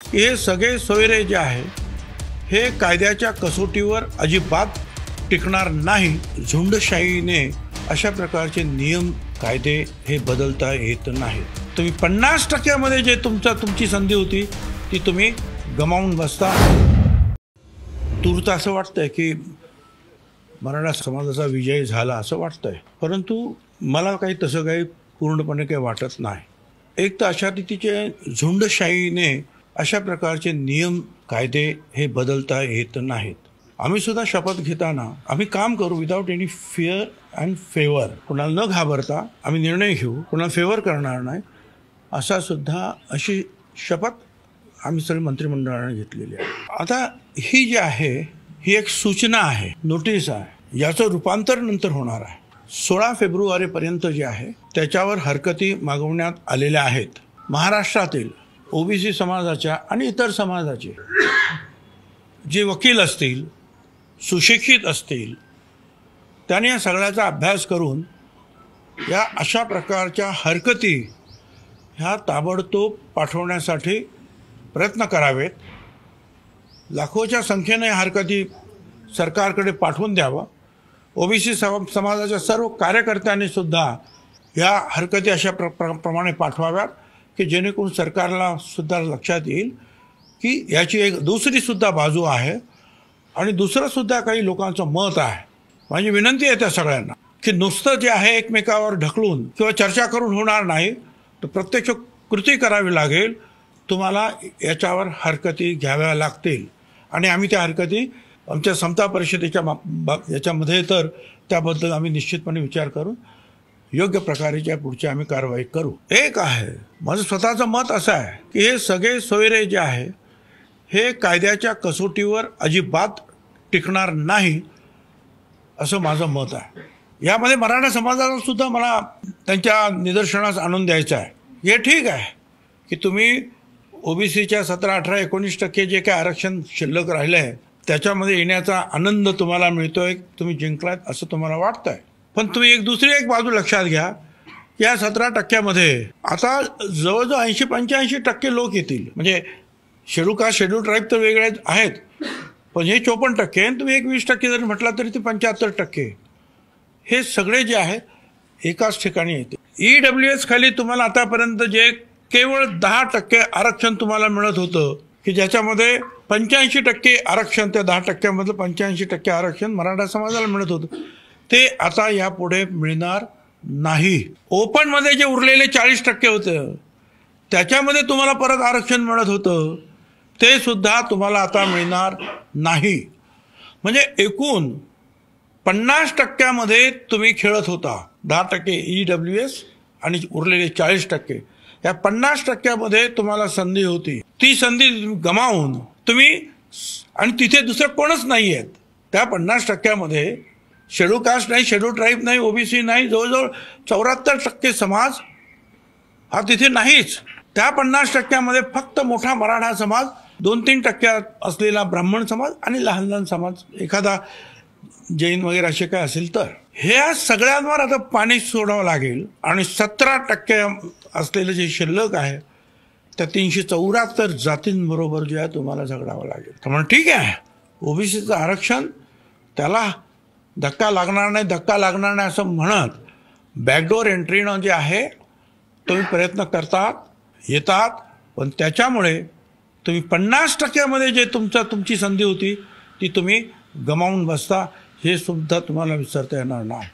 की हे सगळे सोयरे जे आहे हे कायद्याच्या कसोटीवर अजिबात टिकणार नाही। झुंडशाहीने अशा प्रकारचे नियम कायदे हे बदलता येत नाहीत। तुम्ही 50% जे तुमची संधी होती ती तुम्ही गमावून बसता। तूर्त असं वाटतंय की मराठा समाजाचा विजय झाला असं वाटतंय, परंतु मला काही तसं काही पूर्णपणे काही वाटत नाही। एक तर अशा रीतीचे झुंडशाहीने अशा प्रकारचे नियम कायदे हे बदलता येत नाहीत। आम्ही सुद्धा शपथ घेताना आम्ही काम करू without any fear and favour, कोणाला न घाबरता आम्ही निर्णय घेऊ, कोणाला फेवर करणार नाही अशी शपथ आम्ही सगळे मंत्रिमंडळाने घेतलेली आहे। आता ही जी आहे ही एक सूचना आहे, नोटीस आहे, याचं रूपांतर नंतर होणार आहे। 16 फेब्रुवारीपर्यंत जे आहे त्याच्यावर हरकती मागवण्यात आलेल्या आहेत। महाराष्ट्रातील ओबीसी समाजाच्या आणि इतर समाजाचे जे वकील असतील, सुशिक्षित असतील, त्यांनी या सगळ्याचा अभ्यास करून या अशा प्रकारच्या हरकती ह्या ताबडतोब पाठवण्यासाठी प्रयत्न करावेत। लाखोच्या संख्येने हरकती सरकारकडे पाठवून द्यावं। ओबीसी समाजाच्या सर्व कार्यकर्त्यांनी सुद्धा या हरकती अशा प्रमाणे पाठवाव्यात की जेणेकरून सरकारला सुद्धा लक्षात येईल की याची एक दुसरी सुद्धा बाजू आहे आणि दुसरं सुद्धा काही लोकांचं मत आहे। माझी विनंती आहे त्या सगळ्यांना की नुसतं जे आहे एकमेकावर ढकलून किंवा चर्चा करून होणार नाही, तर प्रत्यक्ष कृती करावी लागेल। तुम्हाला याच्यावर हरकती घ्याव्या लागतील आणि आम्ही त्या हरकती आमच्या समता परिषदेच्या याच्यामध्ये तर त्याबद्दल आम्ही निश्चितपणे विचार करून योग्य प्रकारेच्या पुढची आम्ही कारवाई करू। एक आहे माझं स्वतःचं मत असं आहे की हे सगळे सोयरे जे आहे हे कायद्याच्या कसोटीवर अजिबात टिकणार नाही असं माझं मत आहे। यामध्ये मराठा समाजाला सुद्धा मला त्यांच्या निदर्शनास आणून द्यायचं आहे। हे ठीक आहे की तुम्ही ओबीसीच्या 17, 18, 19% जे काही आरक्षण शिल्लक राहिलं आहे त्याच्यामध्ये येण्याचा आनंद तुम्हाला मिळतोय, तुम्ही जिंकलात असं तुम्हाला वाटतंय, पण तुम्ही दुसरी एक बाजू लक्षात घ्या। या 17% आता जवळजवळ 80-85% लोक येतील। म्हणजे शेड्यूल कास्ट, शेड्यूल ट्राईब तर वेगळे आहेत, पण हे 54% आणि तुम्ही 20% जरी म्हटला तरी ते 75%। हे सगळे जे आहेत एकाच ठिकाणी येते। EWS खाली तुम्हाला आतापर्यंत जे केवळ 10% आरक्षण तुम्हाला मिळत होतं की ज्याच्यामध्ये 85% आरक्षण, त्या 10%मधलं 85% आरक्षण मराठा समाजाला मिळत होतं, ते आता यापुढे मिळणार नाही। ओपनमध्ये जे उरलेले 40% होतं त्याच्यामध्ये तुम्हाला परत आरक्षण मिळत होतं, ते सुद्धा तुम्हाला आता मिळणार नाही। म्हणजे एकूण 50% तुम्ही खेळत होता। 10% EWS आणि उरलेले 40%, या 50% तुम्हाला संधी होती, ती संधी गमावून तुम्ही, आणि तिथे दुसरं कोणच नाही आहेत त्या 50% शेड्यूल कास्ट नाही, शेड्यूल ट्राईब नाही, ओबीसी नाही, जवळजवळ 74% समाज हा तिथे नाहीच। त्या 50% फक्त मोठा मराठा समाज, 2-3% असलेला ब्राह्मण समाज आणि लहान लहान समाज, एखादा जैन वगैरे असे काय असेल तर, ह्या सगळ्यांवर आता पाणी सोडावं लागेल। आणि 17% असलेलं जे शिल्लक आहे त्या 374 जातींबरोबर जे आहे तुम्हाला झगडावं लागेल। त्यामुळे ठीक आहे, ओबीसीचं आरक्षण त्याला धक्का लागणार नाही असं म्हणत बॅकडोर एंट्रीनं जे आहे तुम्ही प्रयत्न करतात, येतात, पण त्याच्यामुळे तुम्ही 50% जे तुमची संधी होती ती तुम्ही गमावून बसता, हे सुद्धा तुम्हाला विसरता येणार नाही।